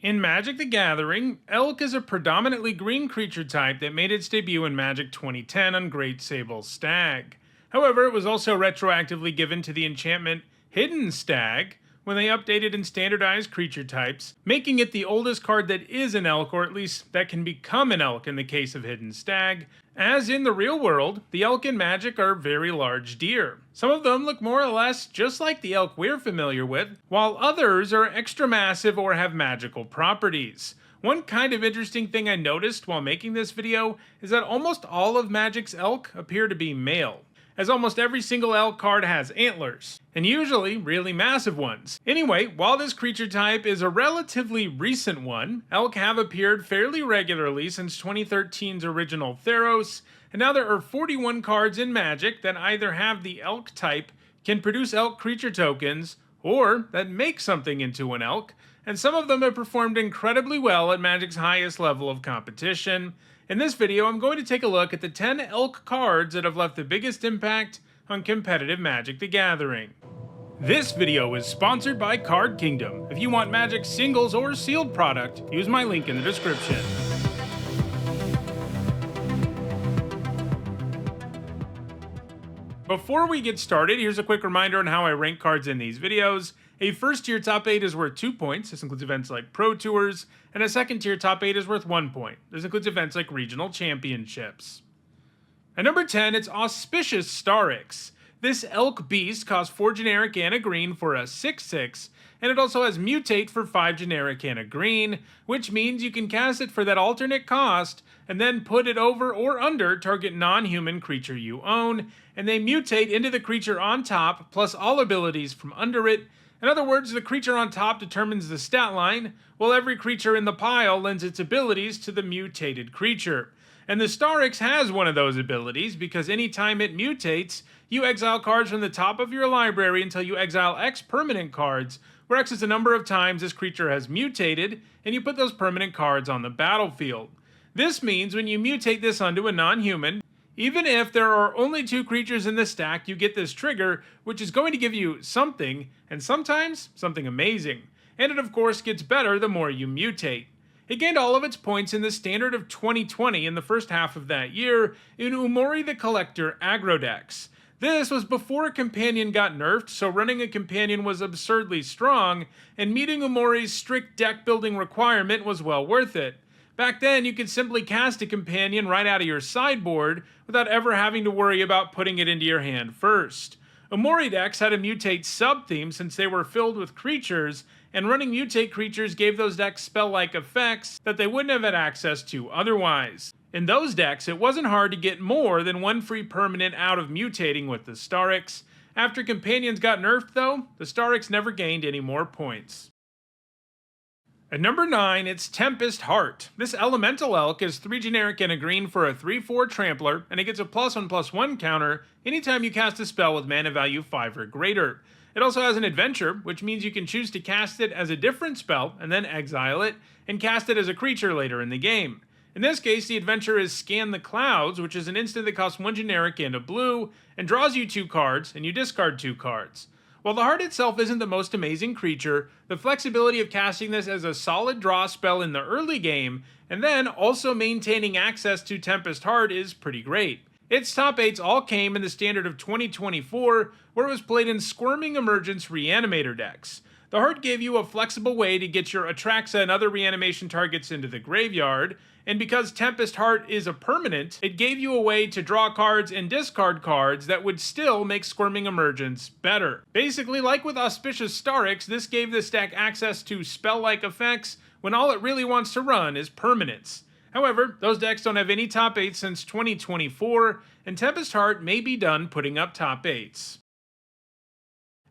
In Magic the Gathering, Elk is a predominantly green creature type that made its debut in Magic 2010 on Great Sable Stag. However, it was also retroactively given to the enchantment Hidden Stag when they updated and standardized creature types, making it the oldest card that is an elk, or at least that can become an elk in the case of Hidden Stag. As in the real world, the elk in Magic are very large deer. Some of them look more or less just like the elk we're familiar with, while others are extra massive or have magical properties. One kind of interesting thing I noticed while making this video is that almost all of Magic's elk appear to be male, as almost every single elk card has antlers, and usually really massive ones. Anyway, while this creature type is a relatively recent one, elk have appeared fairly regularly since 2013's original Theros, and now there are 41 cards in Magic that either have the elk type, can produce elk creature tokens, or that make something into an elk, and some of them have performed incredibly well at Magic's highest level of competition. In this video, I'm going to take a look at the 10 elk cards that have left the biggest impact on competitive Magic the Gathering. This video is sponsored by Card Kingdom. If you want Magic singles or sealed product, use my link in the description. Before we get started, here's a quick reminder on how I rank cards in these videos. A first tier top 8 is worth 2 points, this includes events like Pro Tours, and a second tier top 8 is worth 1 point. This includes events like Regional Championships. At number 10, it's Auspicious Starrix. This elk beast costs 4 generic and a green for a 6/6, and it also has Mutate for 5 generic and a green, which means you can cast it for that alternate cost, and then put it over or under target non-human creature you own, and they mutate into the creature on top, plus all abilities from under it. In other words, the creature on top determines the stat line, while every creature in the pile lends its abilities to the mutated creature. And the Starrix has one of those abilities, because anytime it mutates, you exile cards from the top of your library until you exile X permanent cards, where X is the number of times this creature has mutated, and you put those permanent cards on the battlefield. This means when you mutate this onto a non-human, even if there are only 2 creatures in the stack, you get this trigger, which is going to give you something, and sometimes something amazing. And it of course gets better the more you mutate. It gained all of its points in the standard of 2020 in the first half of that year in Umori the Collector aggro decks. This was before a companion got nerfed, so running a companion was absurdly strong, and meeting Umori's strict deck building requirement was well worth it. Back then, you could simply cast a companion right out of your sideboard without ever having to worry about putting it into your hand first. Umori decks had a mutate sub-theme since they were filled with creatures, and running mutate creatures gave those decks spell-like effects that they wouldn't have had access to otherwise. In those decks, it wasn't hard to get more than 1 free permanent out of mutating with the Starrix. After companions got nerfed though, the Starrix never gained any more points. At number 9, it's Tempest Hart. This elemental elk is 3 generic and a green for a 3/4 trampler, and it gets a +1/+1 counter anytime you cast a spell with mana value 5 or greater. It also has an adventure, which means you can choose to cast it as a different spell and then exile it, and cast it as a creature later in the game. In this case, the adventure is Scan the Clouds, which is an instant that costs 1 generic and a blue, and draws you 2 cards, and you discard 2 cards. While the heart itself isn't the most amazing creature, the flexibility of casting this as a solid draw spell in the early game, and then also maintaining access to Tempest Hart is pretty great. Its top 8s all came in the standard of 2024, where it was played in Squirming Emergence Reanimator decks. The heart gave you a flexible way to get your Atraxa and other reanimation targets into the graveyard, and because Tempest Hart is a permanent, it gave you a way to draw cards and discard cards that would still make Squirming Emergence better. Basically, like with Auspicious Starrix, this gave the stack access to spell-like effects when all it really wants to run is permanents. However, those decks don't have any top 8 since 2024, and Tempest Hart may be done putting up top 8s.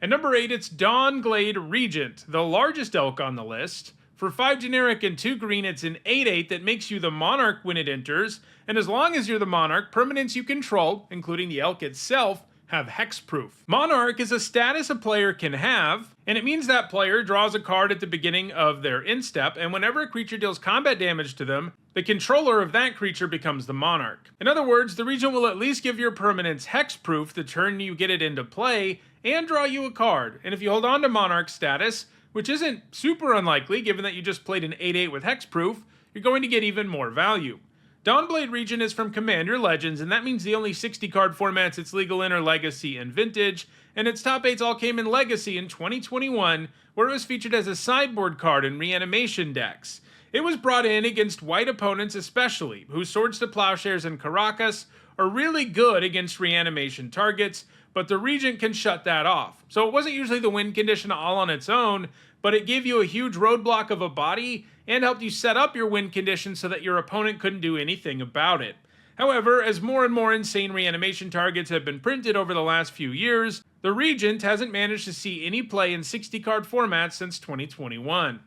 At number 8, it's Dawnglade Regent, the largest elk on the list. For 5 generic and 2 green, it's an 8/8 that makes you the Monarch when it enters, and as long as you're the Monarch, permanents you control, including the elk itself, have hexproof. Monarch is a status a player can have, and it means that player draws a card at the beginning of their instep, and whenever a creature deals combat damage to them, the controller of that creature becomes the Monarch. In other words, the Regent will at least give your permanents hexproof the turn you get it into play, and draw you a card, and if you hold on to Monarch status, which isn't super unlikely given that you just played an 8/8 with hexproof. You're going to get even more value. Dawnglade Regent is from Commander Legends, and that means the only 60 card formats it's legal in are Legacy and Vintage, and its top 8s all came in Legacy in 2021, where it was featured as a sideboard card in reanimation decks. It was brought in against white opponents especially, whose Swords to Plowshares and Caracas are really good against reanimation targets, but the Regent can shut that off. So it wasn't usually the win condition all on its own, but it gave you a huge roadblock of a body and helped you set up your win condition so that your opponent couldn't do anything about it. However, as more and more insane reanimation targets have been printed over the last few years, the Regent hasn't managed to see any play in 60 card formats since 2021.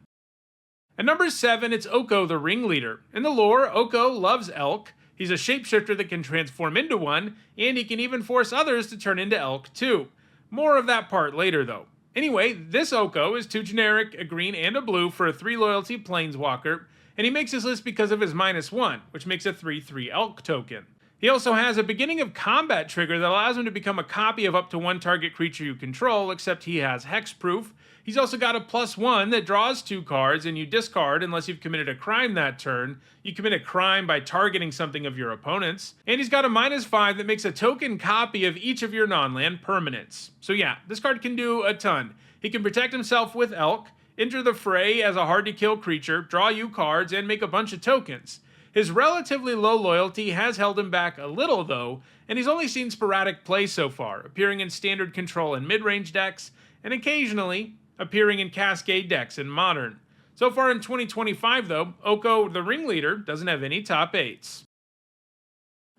At number 7, it's Oko the Ringleader. In the lore, Oko loves elk. He's a shapeshifter that can transform into one, and he can even force others to turn into elk too. More of that part later though. Anyway, this Oko is 2 generic, a green and a blue for a 3 loyalty planeswalker, and he makes his list because of his -1, which makes a 3/3 elk token. He also has a beginning of combat trigger that allows him to become a copy of up to 1 target creature you control, except he has hexproof. He's also got a +1 that draws 2 cards and you discard unless you've committed a crime that turn. You commit a crime by targeting something of your opponent's. And he's got a -5 that makes a token copy of each of your non-land permanents. So yeah, this card can do a ton. He can protect himself with elk, enter the fray as a hard to kill creature, draw you cards, and make a bunch of tokens. His relatively low loyalty has held him back a little though, and he's only seen sporadic play so far, appearing in standard control and mid-range decks, and occasionally appearing in Cascade decks in Modern. So far in 2025 though, Oko the Ringleader doesn't have any top 8s.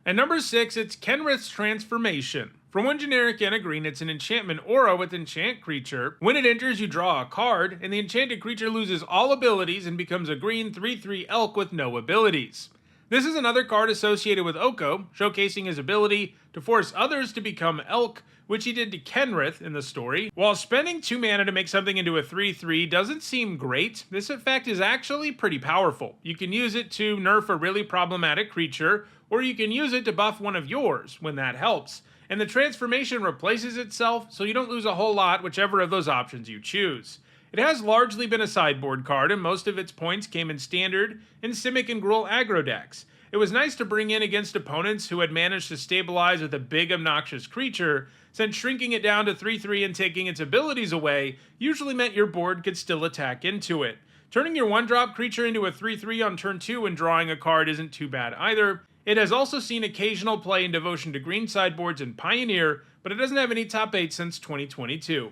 At number 6, it's Kenrith's Transformation. For 1 generic and a green, it's an enchantment aura with enchant creature. When it enters, you draw a card, and the enchanted creature loses all abilities and becomes a green 3/3 elk with no abilities. This is another card associated with Oko, showcasing his ability to force others to become elk, which he did to Kenrith in the story. While spending 2 mana to make something into a 3/3 doesn't seem great, this effect is actually pretty powerful. You can use it to nerf a really problematic creature, or you can use it to buff one of yours when that helps. And the transformation replaces itself, so you don't lose a whole lot whichever of those options you choose. It has largely been a sideboard card, and most of its points came in standard and Simic and Gruul aggro decks. It was nice to bring in against opponents who had managed to stabilize with a big obnoxious creature, since shrinking it down to 3/3 and taking its abilities away usually meant your board could still attack into it. Turning your 1-drop creature into a 3/3 on turn 2 and drawing a card isn't too bad either. It has also seen occasional play in Devotion to Green sideboards and Pioneer, but it doesn't have any top 8 since 2022.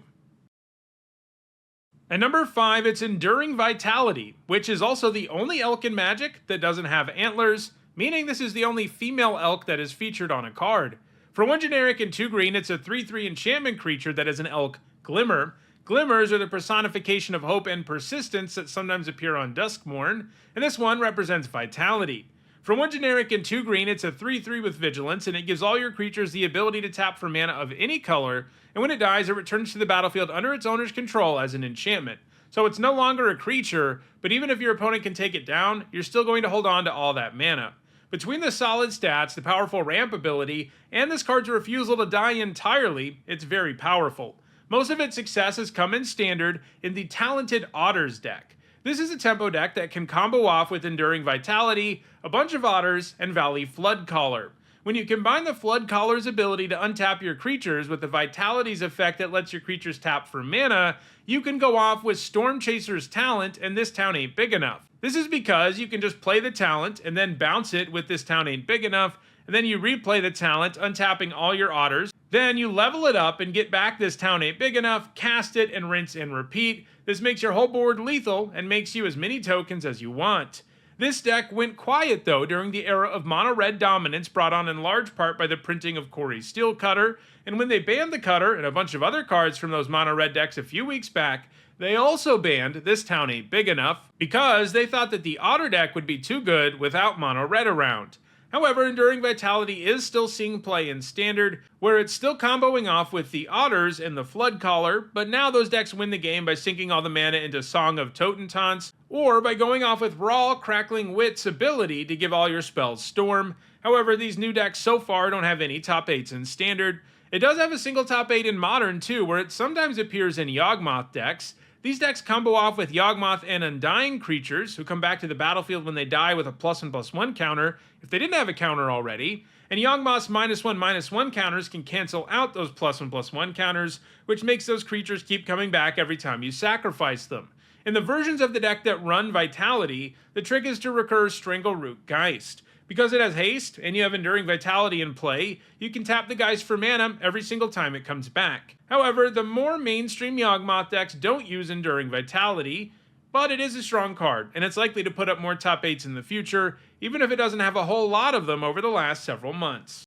At number 5, it's Enduring Vitality, which is also the only elk in Magic that doesn't have antlers, meaning this is the only female elk that is featured on a card. For 1 generic and 2 green, it's a 3/3 enchantment creature that is an elk Glimmer. Glimmers are the personification of hope and persistence that sometimes appear on Duskmourn, and this one represents Vitality. For 1 generic and 2 green, it's a 3/3 with Vigilance, and it gives all your creatures the ability to tap for mana of any color, and when it dies, it returns to the battlefield under its owner's control as an enchantment. So it's no longer a creature, but even if your opponent can take it down, you're still going to hold on to all that mana. Between the solid stats, the powerful ramp ability, and this card's refusal to die entirely, it's very powerful. Most of its success has come in standard in the Talented Otters deck. This is a tempo deck that can combo off with Enduring Vitality, a bunch of Otters, and Valley Floodcaller. When you combine the Floodcaller's ability to untap your creatures with the Vitality's effect that lets your creatures tap for mana, you can go off with Storm Chaser's talent, and this town ain't big enough. This is because you can just play the talent and then bounce it with this town ain't big enough, and then you replay the talent, untapping all your Otters. Then you level it up and get back this town ain't big enough, cast it, and rinse and repeat. This makes your whole board lethal and makes you as many tokens as you want. This deck went quiet though during the era of mono-red dominance, brought on in large part by the printing of Corey's Steelcutter, and when they banned the Cutter and a bunch of other cards from those mono-red decks a few weeks back, they also banned This Town Ain't Big Enough because they thought that the Otter deck would be too good without mono-red around. However, Enduring Vitality is still seeing play in Standard, where it's still comboing off with the Otters and the Floodcaller, but now those decks win the game by sinking all the mana into Song of Totentaunts, or by going off with Raw Crackling Wit's ability to give all your spells Storm. However, these new decks so far don't have any top 8s in Standard. It does have a single top 8 in Modern too, where it sometimes appears in Yawgmoth decks. These decks combo off with Yawgmoth and Undying creatures, who come back to the battlefield when they die with a +1/+1 counter, if they didn't have a counter already, and Yawgmoth's -1/-1 counters can cancel out those +1/+1 counters, which makes those creatures keep coming back every time you sacrifice them. In the versions of the deck that run Vitality, the trick is to recur Strangleroot Geist. Because it has haste, and you have Enduring Vitality in play, you can tap the Geist for mana every single time it comes back. However, the more mainstream Yawgmoth decks don't use Enduring Vitality, but it is a strong card, and it's likely to put up more top 8s in the future, even if it doesn't have a whole lot of them over the last several months.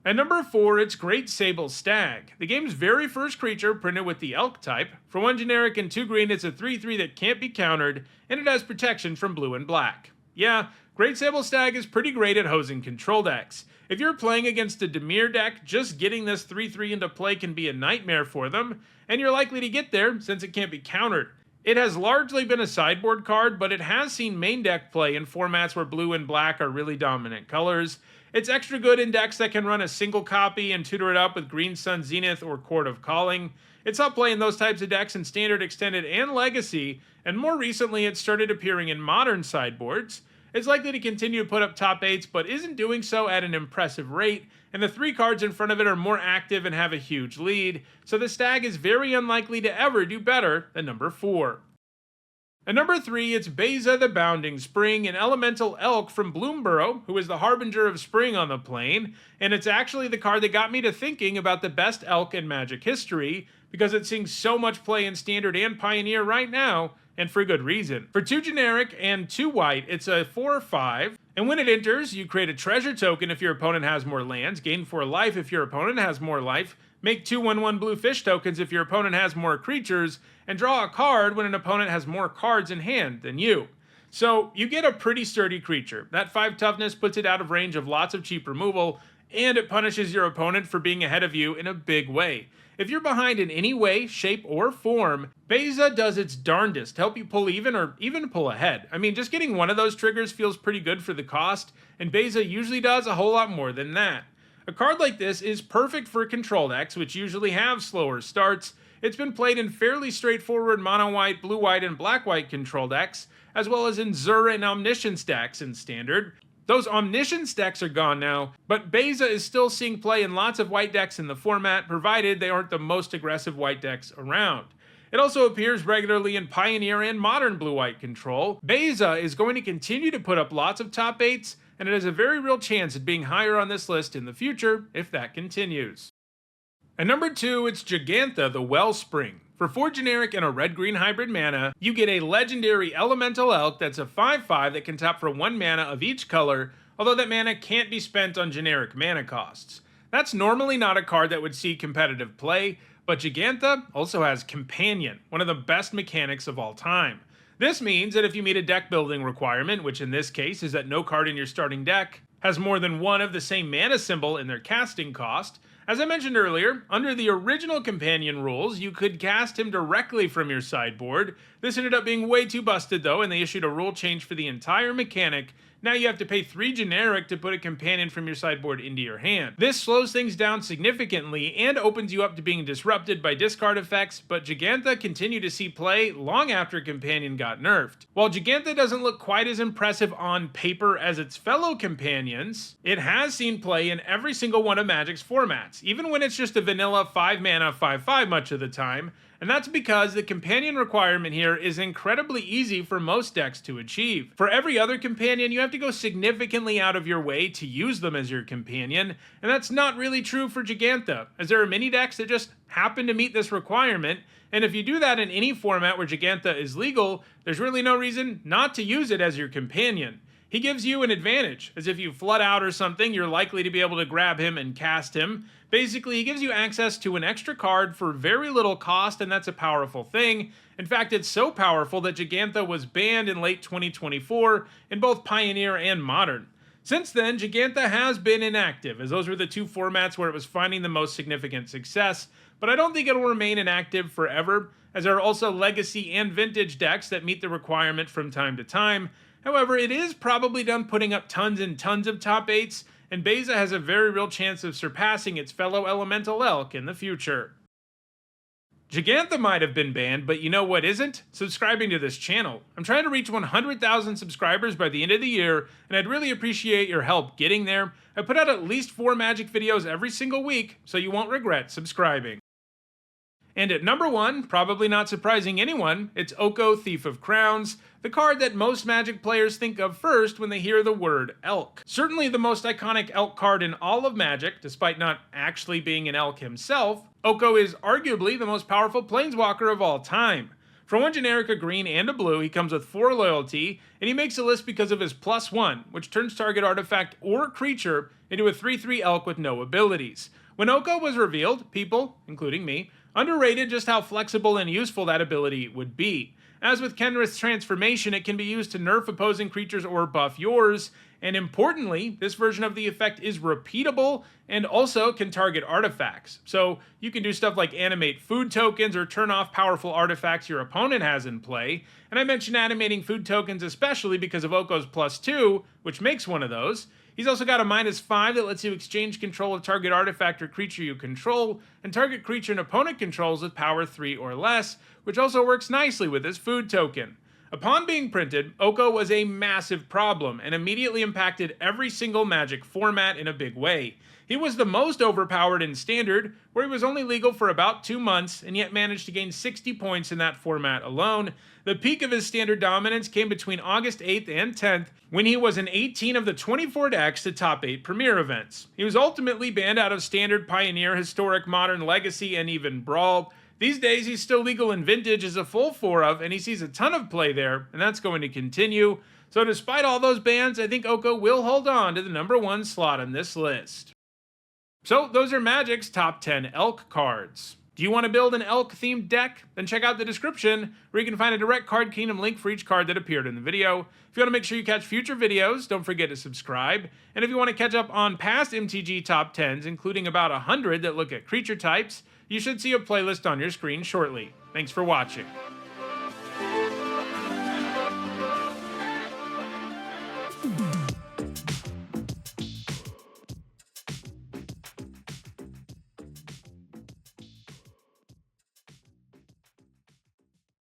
At number 4, it's Great Sable Stag, the game's very first creature printed with the Elk type. For 1 generic and 2 green, it's a 3/3 that can't be countered, and it has protection from blue and black. Yeah, Great Sable Stag is pretty great at hosing control decks. If you're playing against a Dimir deck, just getting this 3/3 into play can be a nightmare for them, and you're likely to get there since it can't be countered. It has largely been a sideboard card, but it has seen main deck play in formats where blue and black are really dominant colors. It's extra good in decks that can run a single copy and tutor it up with Green Sun Zenith or Court of Calling. It's helped play in those types of decks in Standard, Extended, and Legacy, and more recently it started appearing in modern sideboards. It's likely to continue to put up top 8s, but isn't doing so at an impressive rate, and the 3 cards in front of it are more active and have a huge lead, so the Stag is very unlikely to ever do better than number 4. At number 3, it's Beza the Bounding Spring, an elemental elk from Bloomburrow, who is the harbinger of spring on the plane, and it's actually the card that got me to thinking about the best elk in Magic history, because it's seeing so much play in Standard and Pioneer right now, and for good reason. For 2 generic and 2 white, it's a 4/5, and when it enters, you create a treasure token if your opponent has more lands, gain 4 life if your opponent has more life, make 2 1/1 blue fish tokens if your opponent has more creatures, and draw a card when an opponent has more cards in hand than you. So you get a pretty sturdy creature. That 5 toughness puts it out of range of lots of cheap removal, and it punishes your opponent for being ahead of you in a big way. If you're behind in any way, shape, or form, Beza does its darndest to help you pull even or even pull ahead. I mean, just getting one of those triggers feels pretty good for the cost, and Beza usually does a whole lot more than that. A card like this is perfect for control decks, which usually have slower starts. It's been played in fairly straightforward mono-white, blue-white, and black-white control decks, as well as in Zura and Omniscience decks in Standard. Those Omniscience decks are gone now, but Beza is still seeing play in lots of white decks in the format, provided they aren't the most aggressive white decks around. It also appears regularly in Pioneer and Modern blue-white control. Beza is going to continue to put up lots of top 8s, and it has a very real chance at being higher on this list in the future if that continues. At number 2, it's Jegantha the Wellspring. For 4 generic and a red-green hybrid mana, you get a legendary elemental elk that's a 5/5 that can tap for 1 mana of each color, although that mana can't be spent on generic mana costs. That's normally not a card that would see competitive play, but Jegantha also has Companion, one of the best mechanics of all time. This means that if you meet a deck building requirement, which in this case is that no card in your starting deck has more than one of the same mana symbol in their casting cost, as I mentioned earlier, under the original Companion rules, you could cast him directly from your sideboard. This ended up being way too busted though, and they issued a rule change for the entire mechanic. Now you have to pay 3 generic to put a Companion from your sideboard into your hand. This slows things down significantly and opens you up to being disrupted by discard effects, but Jegantha continued to see play long after Companion got nerfed. While Jegantha doesn't look quite as impressive on paper as its fellow companions, it has seen play in every single one of Magic's formats, even when it's just a vanilla 5 mana 5/5 much of the time, and that's because the companion requirement here is incredibly easy for most decks to achieve. For every other companion, you have to go significantly out of your way to use them as your companion, and that's not really true for Jegantha, as there are many decks that just happen to meet this requirement, and if you do that in any format where Jegantha is legal, there's really no reason not to use it as your companion. He gives you an advantage, as if you flood out or something, you're likely to be able to grab him and cast him. Basically, he gives you access to an extra card for very little cost, and that's a powerful thing. In fact, it's so powerful that Jegantha was banned in late 2024 in both Pioneer and Modern. Since then, Jegantha has been inactive, as those were the 2 formats where it was finding the most significant success, but I don't think it'll remain inactive forever, as there are also Legacy and Vintage decks that meet the requirement from time to time. However, it is probably done putting up tons and tons of top 8s, and Beza has a very real chance of surpassing its fellow elemental elk in the future. Jegantha might have been banned, but you know what isn't? Subscribing to this channel. I'm trying to reach 100,000 subscribers by the end of the year, and I'd really appreciate your help getting there. I put out at least 4 Magic videos every single week, so you won't regret subscribing. And at number 1, probably not surprising anyone, it's Oko, Thief of Crowns, the card that most Magic players think of first when they hear the word elk. Certainly the most iconic elk card in all of Magic, despite not actually being an elk himself, Oko is arguably the most powerful planeswalker of all time. For one generic, a green and a blue, he comes with 4 loyalty, and he makes a list because of his +1, which turns target artifact or creature into a 3/3 elk with no abilities. When Oko was revealed, people, including me, underrated just how flexible and useful that ability would be. As with Kenrith's transformation, it can be used to nerf opposing creatures or buff yours, and importantly, this version of the effect is repeatable and also can target artifacts. So you can do stuff like animate food tokens or turn off powerful artifacts your opponent has in play, and I mentioned animating food tokens especially because of Oko's +2, which makes one of those. He's also got a -5 that lets you exchange control of target artifact or creature you control, and target creature an opponent controls with power 3 or less, which also works nicely with his food token. Upon being printed, Oko was a massive problem and immediately impacted every single Magic format in a big way. He was the most overpowered in Standard, where he was only legal for about 2 months and yet managed to gain 60 points in that format alone. The peak of his Standard dominance came between August 8th and 10th, when he was in 18 of the 24 decks to top 8 Premier events. He was ultimately banned out of Standard, Pioneer, Historic, Modern, Legacy, and even Brawl. These days, he's still legal in Vintage as a full 4 of, and he sees a ton of play there, and that's going to continue. So despite all those bans, I think Oko will hold on to the number 1 slot on this list. So those are Magic's top 10 elk cards. Do you want to build an elk-themed deck? Then check out the description, where you can find a direct Card Kingdom link for each card that appeared in the video. If you want to make sure you catch future videos, don't forget to subscribe. And if you want to catch up on past MTG top 10s, including about 100 that look at creature types, you should see a playlist on your screen shortly. Thanks for watching.